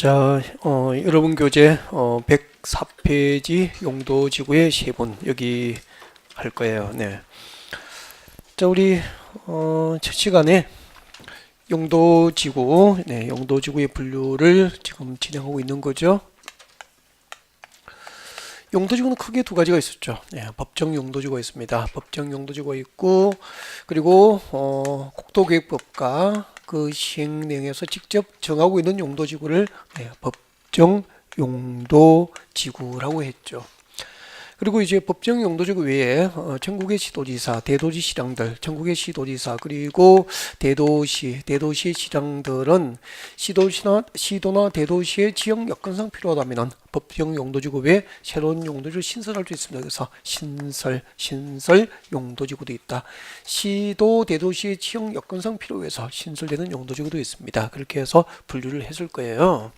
자, 여러분 교재 104페이지 용도지구의 세분 여기 할 거예요. 네. 자, 우리 첫 시간에 용도지구, 네, 용도지구의 분류를 지금 진행하고 있는 거죠. 용도지구는 크게 두 가지가 있었죠. 네, 법정 용도지구가 있습니다. 법정 용도지구가 있고, 그리고 국토계획법과 그 시행 내용에서 직접 정하고 있는 용도지구를 법정 용도지구라고 했죠. 그리고 이제 법정 용도지구 외에 전국의 시도지사, 대도시시장들, 전국의 시도지사 그리고 대도시 시장들은 시도나 대도시의 지역 여건상 필요하다면 법정 용도지구 외에 새로운 용도지를 신설할 수 있습니다. 그래서 신설 용도지구도 있다. 시도 대도시의 지역 여건상 필요해서 신설되는 용도지구도 있습니다. 그렇게 해서 분류를 했을 거예요.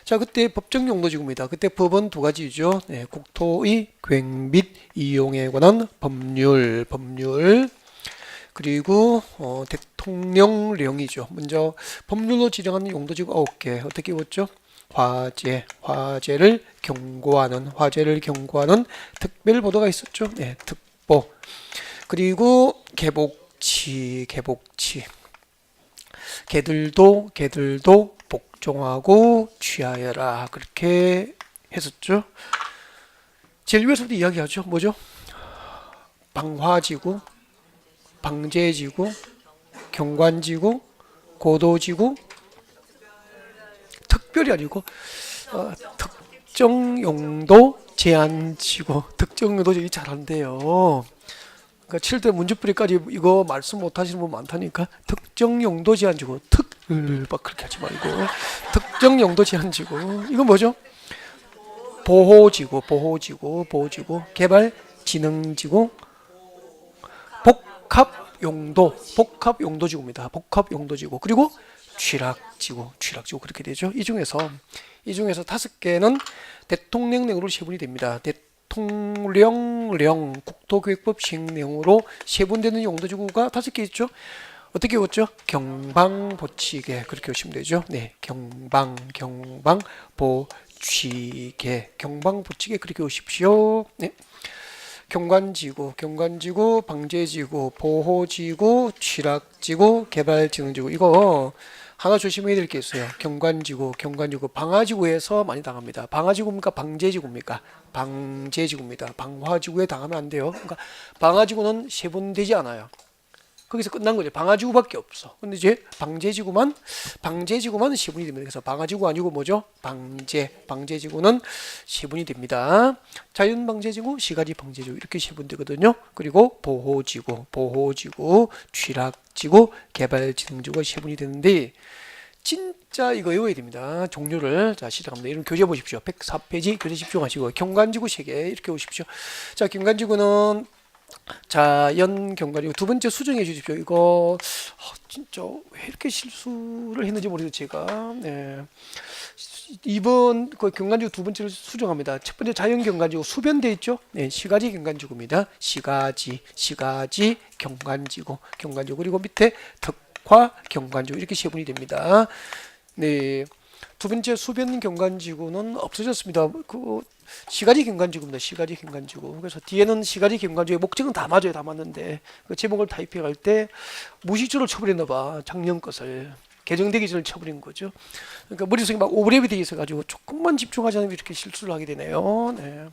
자, 그때 법정 용도지구입니다. 그때 법은 두 가지죠. 네, 국토의 계획 및 이용에 관한 법률, 그리고 대통령령이죠. 먼저 법률로 지정하는 용도지구 9개 어떻게 보죠? 화재를 경고하는 특별보도가 있었죠. 네, 특보. 그리고 개복치. 개들도 복종하고 취하여라 그렇게 했었죠. 제일 위에서부터 이야기하죠. 뭐죠? 방화지구, 방제지구, 경관지구, 고도지구, 특별이 아니고 특정용도 제한지구. 특정용도 얘기 잘한대요. 그러니까 7대 문제풀이까지 이거 말씀 못하시는 분 많다니까. 특정용도 제한지구, 막 그렇게 하지 말고 특정용도 제한지구. 이건 뭐죠? 보호지구, 개발진흥지구, 복합용도지구입니다. 복합용도지구. 그리고 취락지구 그렇게 되죠. 이 중에서 5개는 대통령령으로 세분이 됩니다. 대통령령 국토계획법 시행령으로 세분되는 용도지구가 5개 있죠. 어떻게 외웠죠? 경방보치개 그렇게 외우시면 되죠. 네, 경방보치개 그렇게 외우십시오. 네. 경관지구, 방제지구, 보호지구, 취락지구, 개발진흥지구. 이거 하나 조심해야 될 게 있어요. 경관지구, 방화지구에서 많이 당합니다. 방화지구입니까? 방제지구입니까? 방제지구입니다. 방화지구에 당하면 안 돼요. 그러니까 방화지구는 세분되지 않아요. 거기서 끝난 거죠. 방화지구밖에 없어. 근데 이제 방제지구만 세분이 됩니다. 그래서 방화지구 아니고 뭐죠? 방제지구는 세분이 됩니다. 자연방제지구, 시가지 방제지구 이렇게 세분되거든요. 그리고 보호지구, 취락지구, 개발진흥지구가 세분이 되는데 진짜 이거 외워야 됩니다. 종류를. 자, 시작합니다. 이런 교재 보십시오. 104페이지 교재 집중하시고 경관지구 3개 이렇게 오십시오. 자, 경관지구는 자연 경관지구 두 번째 수정해 주십시오. 이거 진짜 왜 이렇게 실수를 했는지 모르겠어요. 제가. 네. 이번 그 경관지구 두 번째를 수정합니다. 첫 번째 자연 경관지구 수변돼 있죠. 네, 시가지 경관지구입니다. 시가지 경관지구 그리고 밑에 특화 경관지구 이렇게 세분이 됩니다. 네. 두 번째 수변 경관지구는 없어졌습니다. 그 시가지 경관지구입니다. 시가지 경관지구. 그래서 뒤에는 시가지 경관지구의 목적은 다 맞아요. 다 맞는데 그 제목을 타이핑 할 때 무시초를 쳐버렸나 봐. 작년 것을 개정되기 전에 쳐버린 거죠. 그러니까 머릿속에 막 오버랩이 돼 있어가지고 조금만 집중하지 않으면 이렇게 실수를 하게 되네요. 네.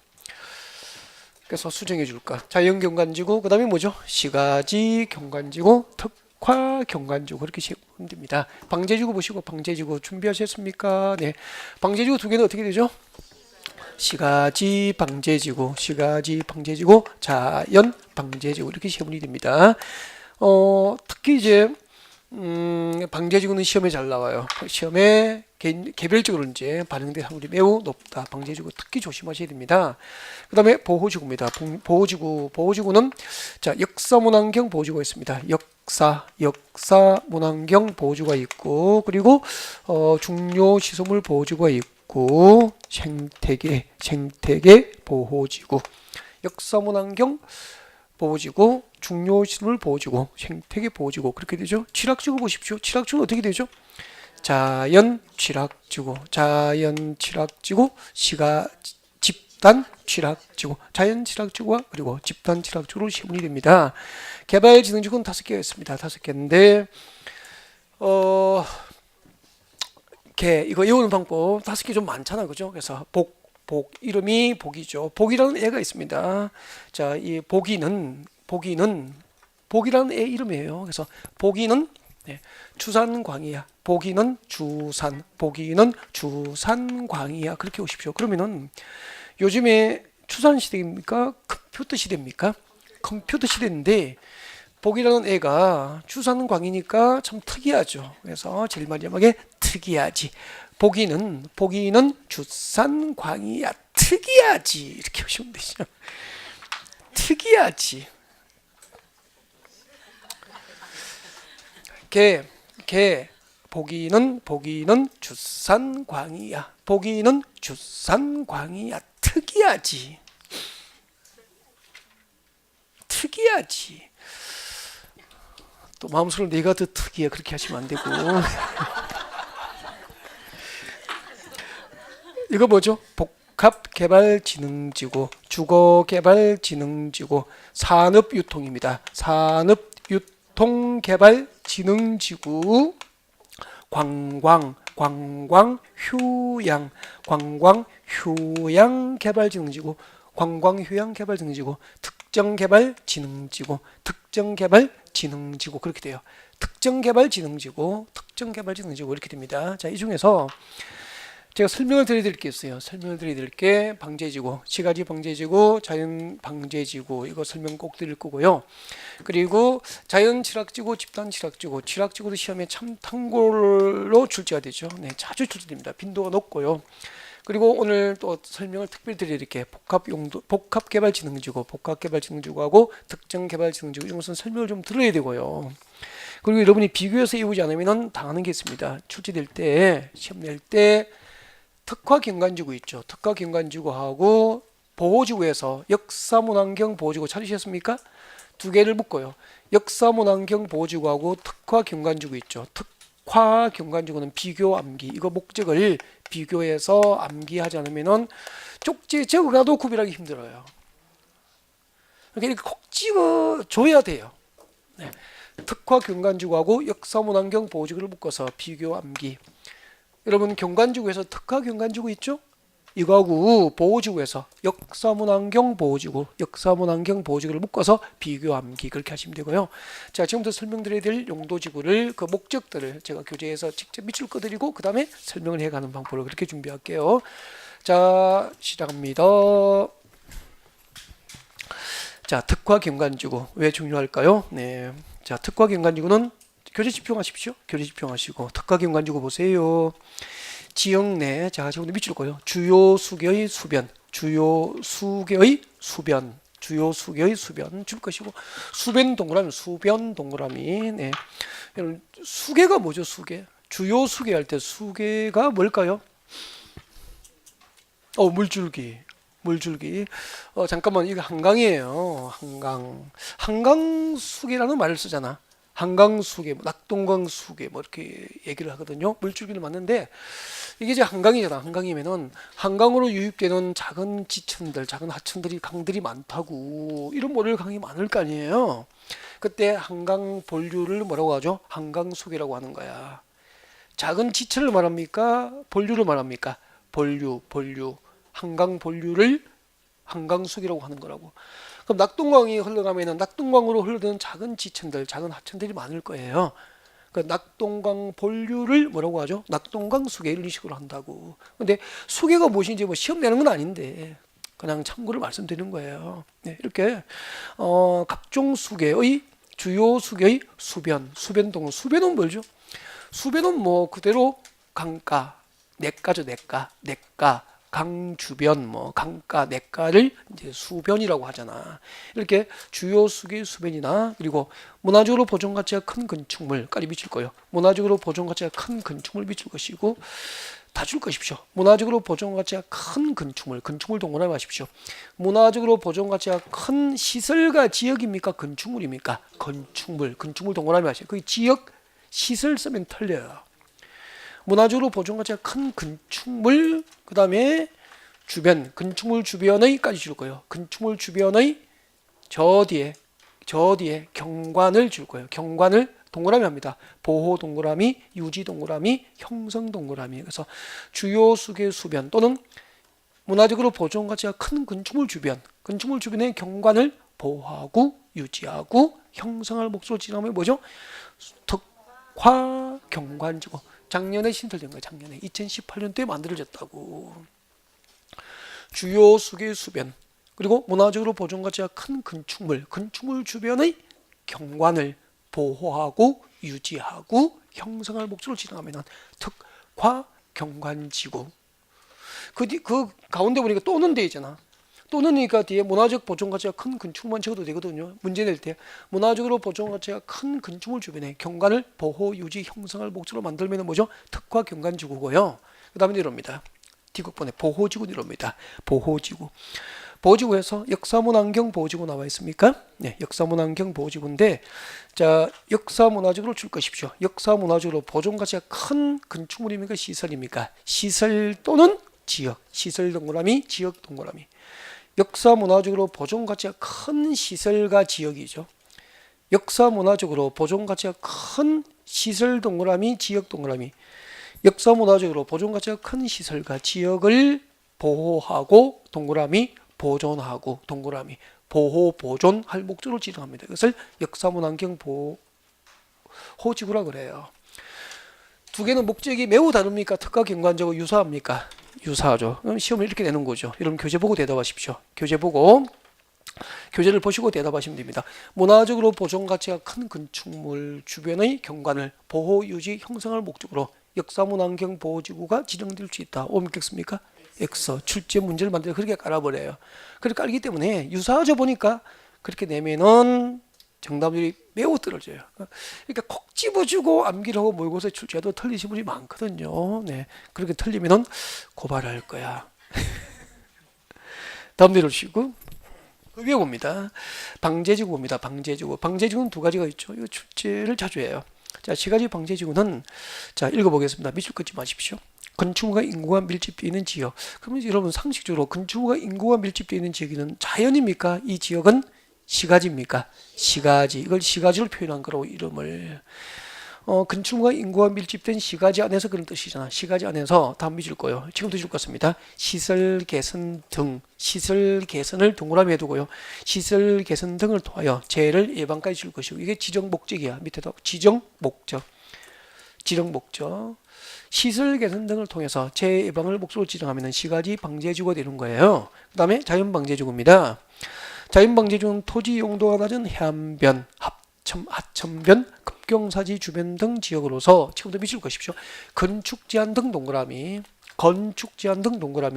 그래서 수정해 줄까. 자연 경관지구 그 다음에 뭐죠? 시가지 경관지구 특화 경관지구 그렇게 세우면 됩니다. 방제지구 보시고 방제지구 준비하셨습니까? 네. 방제지구 두 개는 어떻게 되죠? 시가지 방제지구, 자연 방제지구 이렇게 세분이 됩니다. 특히 이제 방제지구는 시험에 잘 나와요. 시험에 개별적으로 이제 반영될 확률이 매우 높다. 방제지구 특히 조심하셔야 됩니다. 그 다음에 보호지구입니다. 보호지구는 자 역사문환경 보호지구가 있습니다. 역사문환경 보호지구가 있고 그리고 중요시설물 보호지구가 있고 생태계 보호지구, 역사문환경 보호지구, 중요시설 보호지구, 생태계 보호지구 그렇게 되죠. 취락지구 보십시오. 취락지구는 어떻게 되죠? 자연 취락지구, 자연 취락지구, 시가 집단 취락지구, 자연 취락지구와 그리고 집단 취락지구로 시분이 됩니다. 개발지능지구는 5개가 있습니다. 5개인데 이거 외우는 방법 5개 좀 많잖아, 그죠? 그래서 복 이름이 복이죠. 복이라는 애가 있습니다. 자, 이 복이라는 애 이름이에요. 그래서 복이는 주산광이야. 복이는 주산광이야. 그렇게 오십시오. 그러면은 요즘에 추산 시대입니까? 컴퓨터 시대입니까? 컴퓨터 시대인데 복이라는 애가 주산광이니까 참 특이하죠. 그래서 제일 마지막에 특이하지. 복이는 주산광이야. 특이하지. 이렇게 보시면 되죠. 특이하지. 복이는 주산광이야. 복이는 주산광이야. 특이하지. 특이하지. 또 마음속으로 내가 더 특이해. 그렇게 하시면 안 되고. 이거 뭐죠? 복합개발지능지구, 주거개발지능지구, 산업유통입니다. 산업유통개발지능지구, 관광휴양개발지능지구, 관광휴양개발지능지구, 특정개발지능지구 그렇게 돼요. 특정개발지능지구 이렇게 됩니다. 자, 이 중에서 제가 설명을 드릴 게 있어요. 설명을 드릴 게 방제지구, 시가지 방제지구, 자연 방제지구 이거 설명 꼭 드릴 거고요. 그리고 자연 취락지구, 집단 취락지구, 취락지구도 시험에 참 탕골로 출제가 되죠. 네, 자주 출제됩니다. 빈도가 높고요. 그리고 오늘 또 설명을 특별히 드릴게 복합개발지능지구하고 특정개발지능지구 이런 것은 설명을 좀 들어야 되고요. 그리고 여러분이 비교해서 외우지 않으면 당하는 게 있습니다. 출제될 때 시험 낼 때 특화경관지구 있죠. 특화경관지구하고 보호지구에서 역사문환경 보호지구 찾으셨습니까? 2개를 묶어요. 역사문환경 보호지구하고 특화경관지구 있죠. 특화경관지구는 비교 암기. 이거 목적을 비교해서 암기하지 않으면 쪽지에 적어가도 구별하기 힘들어요. 그러니까 꼭 찍어줘야 돼요. 네. 특화경관지구하고 역사문환경 보호지구를 묶어서 비교 암기. 여러분 경관지구에서 특화경관지구 있죠? 이거하고 보호지구에서 역사문환경 보호지구를 묶어서 비교 암기 그렇게 하시면 되고요. 자, 지금부터 설명드려야 될 용도지구를 그 목적들을 제가 교재에서 직접 밑줄 꺼드리고 그 다음에 설명을 해가는 방법을 그렇게 준비할게요. 자, 시작합니다. 자, 특화경관지구 왜 중요할까요? 네, 자, 특화경관지구는 교재 집중하십시오. 교재 집중하시고 특화경관지구 보세요. 지역 내, 자, 지금부터 밑줄 거요. 주요 수계의 수변 줄 것이고 수변 동그라미. 네. 수계가 뭐죠? 수계. 주요 수계 할 때 수계가 뭘까요? 물줄기. 잠깐만, 이거 한강이에요. 한강수계라는 말을 쓰잖아. 한강수계, 낙동강수계 이렇게 얘기를 하거든요. 물줄기는 맞는데 이게 이제 한강이잖아. 한강이면은 한강으로 유입되는 작은 지천들, 작은 하천들이, 강들이 많다고. 이런 모래를 강이 많을 거 아니에요. 그때 한강 본류를 뭐라고 하죠? 한강수계라고 하는 거야. 작은 지천을 말합니까? 본류를 말합니까? 본류. 한강 본류를 한강수계라고 하는 거라고. 그럼 낙동강이 흘러가면은 낙동강으로 흘러드는 작은 지천들, 작은 하천들이 많을 거예요. 그 낙동강 본류를 뭐라고 하죠? 낙동강 수계 이런 식으로 한다고. 근데 수계가 무엇인지 시험 내는 건 아닌데 그냥 참고를 말씀드리는 거예요. 네, 이렇게 각종 수계의 주요 수계의 수변동. 수변은 뭐죠? 수변은 뭐 그대로 강가, 냇가죠, 냇가. 강 주변, 강가, 냇가를 이제 수변이라고 하잖아. 이렇게 주요 수계 수변이나 그리고 문화적으로 보존 가치가 큰 건축물까지 미칠 거예요. 문화적으로 보존 가치가 큰 건축물 미칠 것이고 다 줄 것이십시오. 문화적으로 보존 가치가 큰 건축물 동그라미 하십시오. 문화적으로 보존 가치가 큰 시설과 지역입니까? 건축물 동그라미 하십시오. 그 지역 시설 쓰면 틀려요. 문화적으로 보존 가치가 큰 건축물, 그 다음에 주변, 건축물 주변의까지 줄 거예요. 건축물 주변의 저 뒤에 경관을 줄 거예요. 경관을 동그라미 합니다. 보호 동그라미, 유지 동그라미, 형성 동그라미. 그래서 주요 수계 수변 또는 문화적으로 보존 가치가 큰 건축물 주변의 경관을 보호하고 유지하고 형성할 목적으로 지정하면 뭐죠? 특화 경관지구. 작년에 신설된 거예요. 작년에 2018년도에 만들어졌다고. 주요 수계 수변 그리고 문화적으로 보존 가치가 큰 건축물 주변의 경관을 보호하고 유지하고 형성할 목적으로 지정하면 특화 경관지구. 그 가운데 보니까 또는 돼 있잖아. 또는이니까 뒤에 문화적 보존 가치가 큰 건축물만 적어도 되거든요. 문제 낼 때 문화적으로 보존 가치가 큰 건축물 주변에 경관을 보호, 유지, 형성할 목적으로 만들면 뭐죠? 특화 경관지구고요. 그 다음에 이럽니다. D국번에 보호지구 이럽니다. 보호지구. 보호지구에서 역사문환경 보호지구 나와 있습니까? 네, 역사문환경 보호지구인데 자 역사문화적으로 줄 것이십시오. 역사문화적으로 보존 가치가 큰 건축물입니까? 시설입니까? 시설 또는 지역. 시설 동그라미, 지역 동그라미. 역사문화적으로 보존 가치가 큰 시설과 지역이죠. 역사문화적으로 보존 가치가 큰 시설 동그라미, 지역 동그라미. 역사문화적으로 보존 가치가 큰 시설과 지역을 보호하고 동그라미, 보존하고 동그라미, 보호, 보존할 목적으로 지정합니다. 이것을 역사문환경 보호지구라 그래요. 두 개는 목적이 매우 다릅니까? 특화 경관적으로 유사합니까? 유사하죠. 그럼 시험을 이렇게 내는 거죠. 여러분 교재 보고 대답하십시오. 교재 보고 교재를 보시고 대답하시면 됩니다. 문화적으로 보존 가치가 큰 건축물 주변의 경관을 보호, 유지, 형성할 목적으로 역사문환경 보호지구가 지정될 수 있다. 오 믿겠습니까? X 출제 문제를 만들어 그렇게 깔아버려요. 그렇게 깔기 때문에 유사하죠 보니까 그렇게 내면은 정답률이 매우 떨어져요. 그러니까 콕 집어주고 암기를 하고 모의고사 출제도 틀리신 분이 많거든요. 네, 그렇게 틀리면은 고발할 거야. 다음 내려주시고 위에 봅니다. 방제지구 봅니다. 방제지구는 두 가지가 있죠. 이거 출제를 자주 해요. 자, 세 가지 방제지구는 자 읽어보겠습니다. 밑줄 긋지 마십시오. 건축물과 인구가 밀집되어 있는 지역. 그러면 여러분 상식적으로 건축물과 인구가 밀집되어 있는 지역은 자연입니까? 이 지역은 시가지입니까? 시가지. 이걸 시가지로 표현한 거라고 이름을. 건축물과 인구가 밀집된 시가지 안에서 그런 뜻이잖아. 시가지 안에서 다음 밑줄 거요. 지금도 줄 것입니다. 시설 개선 등. 시설 개선을 동그라미 해두고요. 시설 개선 등을 통하여 재해를 예방까지 줄 것이고 이게 지정 목적이야. 밑에도 지정 목적. 시설 개선 등을 통해서 재해 예방을 목적으로 지정하면 시가지 방제지구가 되는 거예요. 그 다음에 자연방제지구입니다. 자연방제지구는 토지 용도가 낮은 해안변, 하천변, 급경사지 주변 등 지역으로서 지금부터 미칠 것이죠. 건축 제한 등 동그라미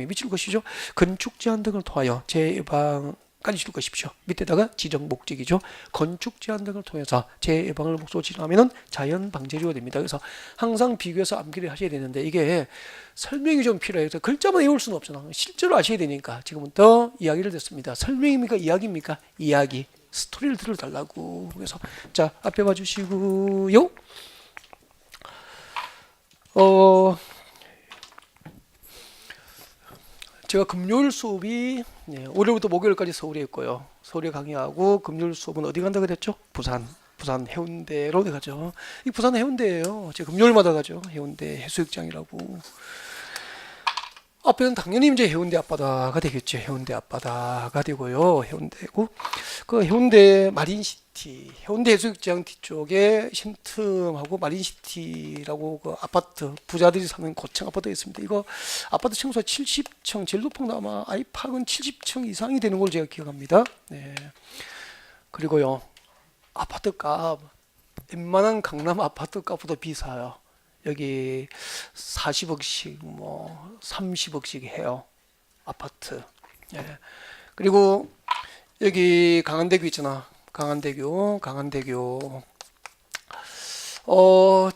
미칠 것이죠. 건축 제한 등을 통하여 재해 예방까지 줄 것이죠. 밑에다가 지정 목적이죠. 건축 제한 등을 통해서 재해 예방을 목적으로 지정하면 자연 방제지구가 됩니다. 그래서 항상 비교해서 암기를 하셔야 되는데 이게 설명이 좀 필요해요. 그래서 글자만 외울 수는 없잖아. 실제로 아셔야 되니까 지금부터 이야기를 듣습니다. 설명입니까? 이야기입니까? 이야기. 스토리를 들어달라고. 그래서 자 앞에 봐주시고요. 제가 금요일 수업이 월요일부터 목요일까지 서울에 있고요. 서울에 강의하고 금요일 수업은 어디 간다고 그랬죠? 부산 해운대로 가죠. 이 부산 해운대예요. 제가 금요일마다 가죠. 해운대 해수욕장이라고. 앞에는 당연히 이제 해운대 앞바다가 되겠죠. 해운대 앞바다가 되고요. 해운대고 그 해운대 마린시티, 해운대 해수욕장 뒤쪽에 신틈하고 마린시티라고 그 아파트 부자들이 사는 고층 아파트가 있습니다. 이거 아파트 층수가 70층, 제일 높은 건 아마 아이팍은 70층 이상이 되는 걸 제가 기억합니다. 네. 그리고요 아파트 값 웬만한 강남 아파트 값보다 비싸요. 여기 40억씩 뭐 30억씩 해요. 아파트. 예. 그리고 여기 강한대교 있잖아. 강한대교.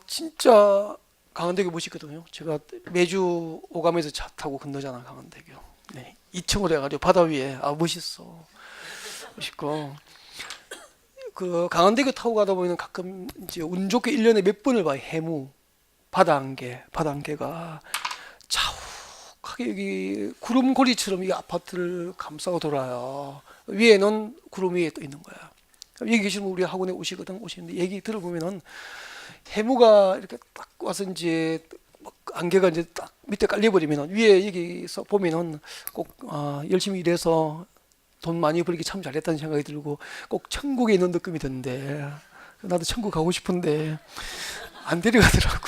진짜 강한대교 멋있거든요. 제가 매주 오감에서 차 타고 건너잖아. 강한대교. 네. 2층으로 해가지고 바다 위에 멋있어. 멋있고. 그 강한대교 타고 가다 보면 가끔 이제 운 좋게 1년에 몇 번을 봐요. 해무. 바닷안개가 자욱하게 여기 구름고리처럼 이 아파트를 감싸고 돌아요. 위에는 구름 위에 또 있는 거야. 여기 계시면 우리 학원에 오시는데 얘기 들어보면은 해무가 이렇게 딱 와서 이제 안개가 이제 딱 밑에 깔려버리면 위에 여기서 보면은 꼭 열심히 일해서 돈 많이 벌기 참 잘했다는 생각이 들고 꼭 천국에 있는 느낌이 드는데 나도 천국 가고 싶은데 안 데려가더라고.